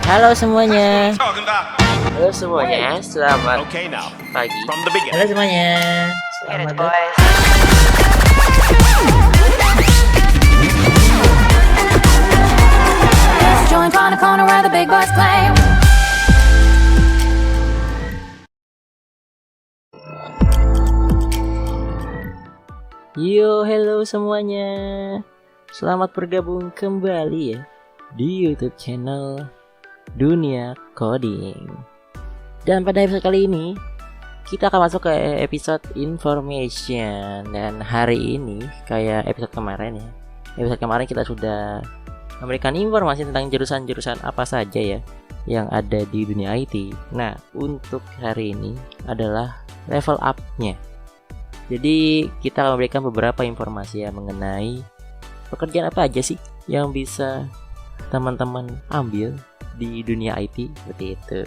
Halo semuanya. Halo semuanya, selamat pagi. Halo semuanya. Selamat datang. Joint on the corner where the big boys play. Yo, hello semuanya. Selamat bergabung kembali ya di YouTube channel Dunia Coding. Dan pada episode kali ini kita akan masuk ke episode information. Dan hari ini kayak episode kemarin ya. Episode kemarin kita sudah memberikan informasi tentang jurusan-jurusan apa saja ya yang ada di dunia IT. Nah, untuk hari ini adalah level up-nya. Jadi kita akan memberikan beberapa informasi ya mengenai pekerjaan apa aja sih yang bisa teman-teman ambil di dunia IT seperti itu.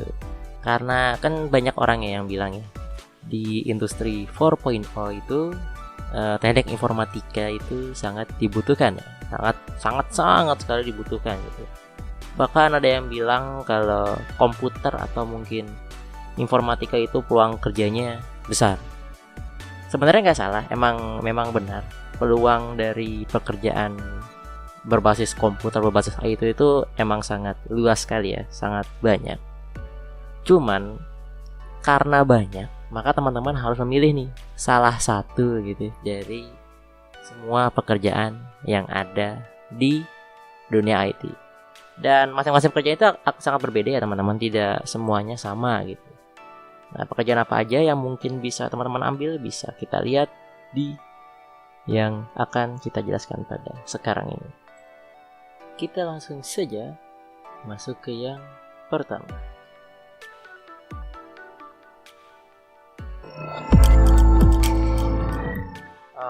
Karena kan banyak orang ya yang bilang ya di industri 4.0 itu teknik informatika itu sangat dibutuhkan ya. Sangat sekali dibutuhkan gitu. Bahkan ada yang bilang kalau komputer atau mungkin informatika itu peluang kerjanya besar. Sebenarnya nggak salah, memang benar peluang dari pekerjaan berbasis komputer, berbasis IT itu emang sangat luas sekali ya, sangat banyak. Cuman karena banyak, maka teman-teman harus memilih nih salah satu gitu dari semua pekerjaan yang ada di dunia IT. Dan masing-masing pekerjaan itu sangat berbeda ya teman-teman, tidak semuanya sama gitu. Nah, pekerjaan apa aja yang mungkin bisa teman-teman ambil bisa kita lihat di yang akan kita jelaskan pada sekarang ini. Kita langsung saja masuk ke yang pertama.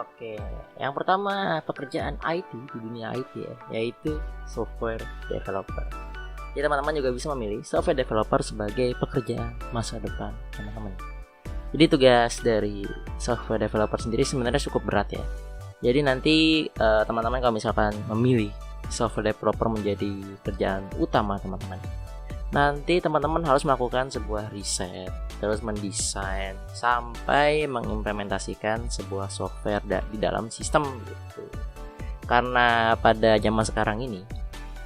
Oke, yang pertama pekerjaan IT di dunia IT ya, yaitu software developer. Jadi teman-teman juga bisa memilih software developer sebagai pekerjaan masa depan teman-teman. Jadi tugas dari software developer sendiri sebenarnya cukup berat ya. Jadi nanti teman-teman kalau misalkan memilih software developer menjadi kerjaan utama teman-teman, nanti teman-teman harus melakukan sebuah riset, terus mendesain sampai mengimplementasikan sebuah software di dalam sistem gitu. Karena pada zaman sekarang ini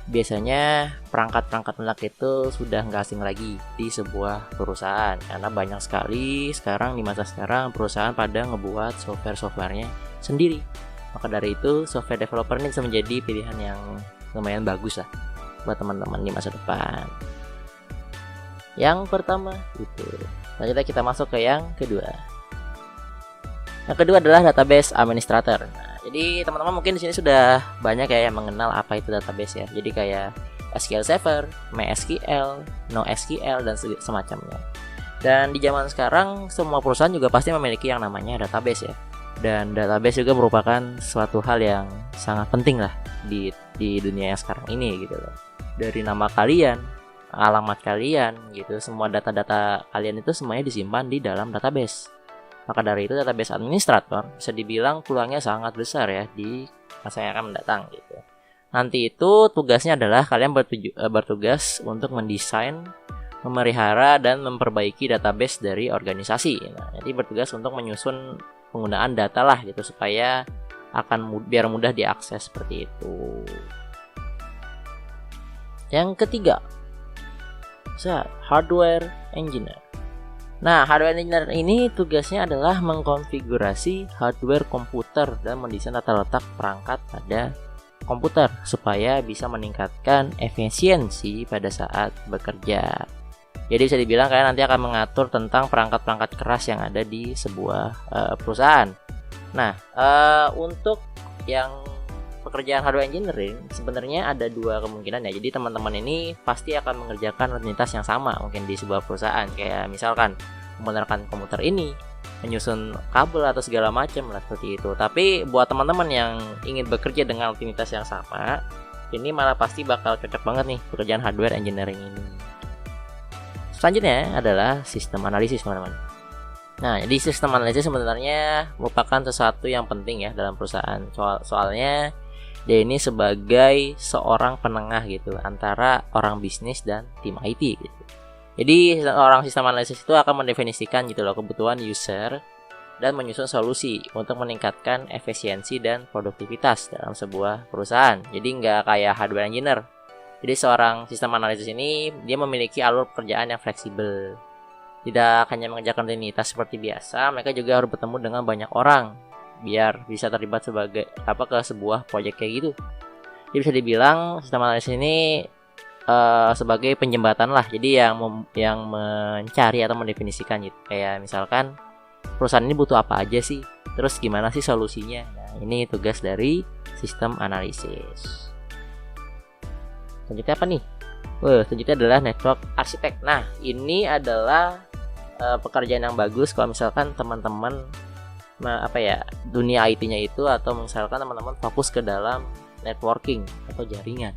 biasanya perangkat-perangkat lunak itu sudah nggak asing lagi di sebuah perusahaan, karena banyak sekali sekarang di masa sekarang perusahaan pada ngebuat software-softwarenya sendiri. Maka dari itu software developer ini bisa menjadi pilihan yang lumayan bagus lah buat teman-teman di masa depan. Yang pertama itu. Selanjutnya kita masuk ke yang kedua. Yang kedua adalah database administrator. Nah, jadi teman-teman mungkin di sini sudah banyak ya yang mengenal apa itu database ya. Jadi kayak SQL Server, MySQL, NoSQL dan semacamnya. Dan di zaman sekarang semua perusahaan juga pasti memiliki yang namanya database ya. Dan database juga merupakan suatu hal yang sangat penting lah di dunia yang sekarang ini gitu loh. Dari nama kalian, alamat kalian gitu, semua data-data kalian itu semuanya disimpan di dalam database. Maka dari itu database administrator bisa dibilang peluangnya sangat besar ya di masa yang akan mendatang gitu. Nanti itu tugasnya adalah kalian bertugas untuk mendesain, memelihara dan memperbaiki database dari organisasi. Nah, jadi bertugas untuk menyusun penggunaan data lah gitu supaya biar mudah diakses seperti itu. Yang ketiga, hardware engineer. Nah, hardware engineer ini tugasnya adalah mengkonfigurasi hardware komputer dan mendesain tata letak perangkat pada komputer supaya bisa meningkatkan efisiensi pada saat bekerja. Jadi bisa dibilang kalian nanti akan mengatur tentang perangkat-perangkat keras yang ada di sebuah perusahaan. Nah, untuk yang pekerjaan hardware engineering sebenarnya ada dua kemungkinan ya. Jadi teman-teman ini pasti akan mengerjakan rutinitas yang sama mungkin di sebuah perusahaan. Kayak misalkan membenarkan komputer ini, menyusun kabel atau segala macam lah seperti itu. Tapi buat teman-teman yang ingin bekerja dengan rutinitas yang sama, ini malah pasti bakal cocok banget nih pekerjaan hardware engineering ini. Selanjutnya adalah sistem analisis teman-teman. Nah, jadi sistem analisis sebenarnya merupakan sesuatu yang penting ya dalam perusahaan. Soalnya Dia ini sebagai seorang penengah gitu antara orang bisnis dan tim IT gitu. Jadi orang sistem analisis itu akan mendefinisikan gitu loh kebutuhan user dan menyusun solusi untuk meningkatkan efisiensi dan produktivitas dalam sebuah perusahaan. Jadi nggak kayak hardware engineer. Jadi seorang sistem analisis ini dia memiliki alur pekerjaan yang fleksibel. Tidak hanya mengerjakan rutinitas seperti biasa, mereka juga harus bertemu dengan banyak orang biar bisa terlibat sebagai ke sebuah proyek kayak gitu. Jadi bisa dibilang sistem analisis ini sebagai penjembatan lah. Jadi yang mencari atau mendefinisikan gitu. Kayak misalkan perusahaan ini butuh apa aja sih, terus gimana sih solusinya. Nah, ini tugas dari sistem analisis. Selanjutnya apa nih? Selanjutnya adalah network architect. Nah, ini adalah pekerjaan yang bagus kalau misalkan teman-teman dunia IT-nya itu, atau misalkan teman-teman fokus ke dalam networking atau jaringan.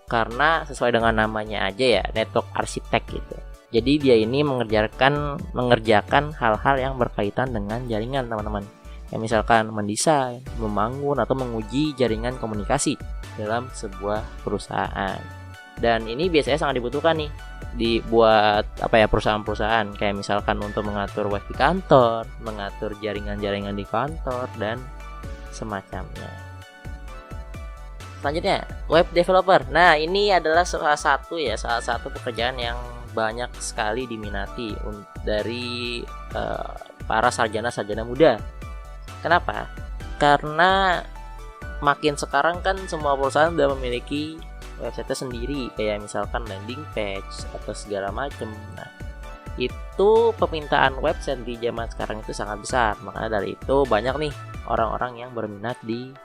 Karena sesuai dengan namanya aja ya, network architect gitu. Jadi dia ini mengerjakan hal-hal yang berkaitan dengan jaringan, teman-teman. Kayak misalkan mendesain, membangun atau menguji jaringan komunikasi dalam sebuah perusahaan. Dan ini biasanya sangat dibutuhkan nih dibuat perusahaan-perusahaan, kayak misalkan untuk mengatur web di kantor, mengatur jaringan-jaringan di kantor dan semacamnya. Selanjutnya, web developer. Nah, ini adalah salah satu pekerjaan yang banyak sekali diminati dari para sarjana-sarjana muda. Kenapa? Karena makin sekarang kan semua perusahaan sudah memiliki website sendiri, kayak misalkan landing page atau segala macam. Nah, itu permintaan website di zaman sekarang itu sangat besar. Makanya dari itu banyak nih orang-orang yang berminat di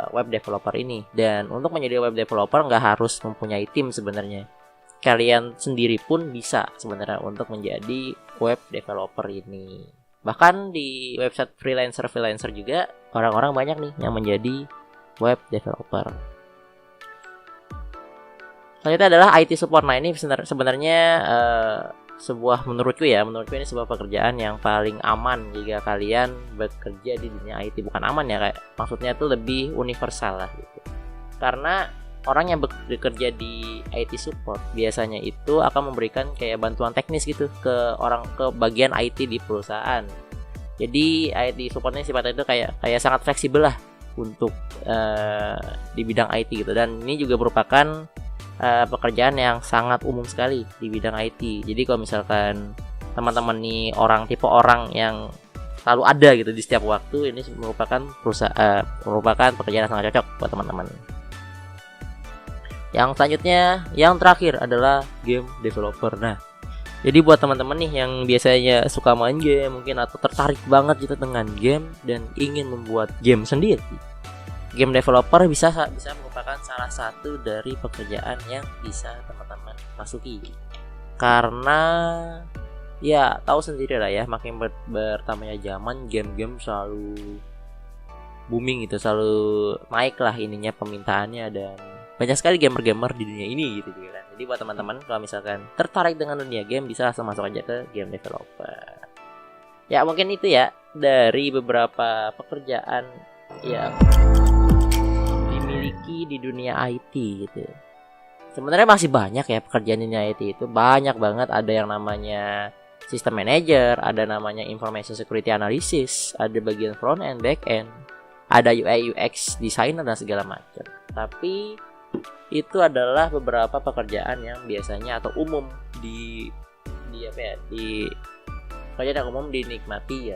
web developer ini. Dan untuk menjadi web developer nggak harus mempunyai tim sebenarnya. Kalian sendiri pun bisa sebenarnya untuk menjadi web developer ini. Bahkan di website freelancer juga orang-orang banyak nih yang menjadi web developer. Selanjutnya adalah IT support. Nah, ini sebenarnya menurutku ini sebuah pekerjaan yang paling aman jika kalian bekerja di dunia IT. Bukan aman ya, kayak maksudnya itu lebih universal lah gitu. Karena orang yang bekerja di IT support biasanya itu akan memberikan kayak bantuan teknis gitu ke bagian IT di perusahaan. Jadi IT supportnya sifatnya itu kayak sangat fleksibel lah untuk di bidang IT gitu. Dan ini juga merupakan pekerjaan yang sangat umum sekali di bidang IT. Jadi kalau misalkan teman-teman nih tipe orang yang selalu ada gitu di setiap waktu, ini merupakan pekerjaan yang sangat cocok buat teman-teman. Yang selanjutnya, yang terakhir adalah game developer. Nah, jadi buat teman-teman nih yang biasanya suka main game mungkin, atau tertarik banget gitu dengan game dan ingin membuat game sendiri, game developer bisa merupakan salah satu dari pekerjaan yang bisa teman-teman masuki. Karena ya tahu sendiri lah ya, makin bertambahnya zaman, game-game selalu booming gitu, selalu naik lah ininya permintaannya, dan banyak sekali gamer-gamer di dunia ini gitu kan. Jadi buat teman-teman kalau misalkan tertarik dengan dunia game, bisa langsung masuk aja ke game developer. Ya mungkin itu ya dari beberapa pekerjaan yang dimiliki di dunia IT gitu. Sebenarnya masih banyak ya pekerjaan di dunia IT itu, banyak banget. Ada yang namanya system manager, ada namanya information security analysis, ada bagian front end, back end, ada UI UX designer dan segala macam. Tapi itu adalah beberapa pekerjaan yang biasanya atau umum pekerjaan yang umum dinikmati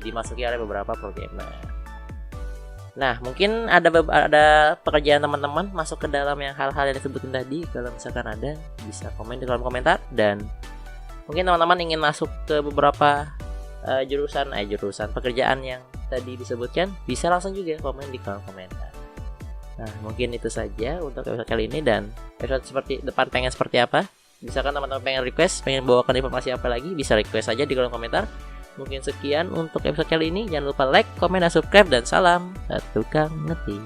dimasuki oleh beberapa programmer. Nah, mungkin ada pekerjaan teman-teman masuk ke dalam yang hal-hal yang disebutin tadi. Kalau misalkan ada, bisa komen di kolom komentar. Dan mungkin teman-teman ingin masuk ke beberapa jurusan pekerjaan yang tadi disebutkan, bisa langsung juga komen di kolom komentar. Nah, mungkin itu saja untuk episode kali ini. Dan episode depan pengen seperti apa? Misalkan teman-teman pengen bawakan informasi apa lagi, bisa request aja di kolom komentar. Mungkin sekian untuk episode kali ini. Jangan lupa like, komen, dan subscribe. Dan salam tukang ngetik.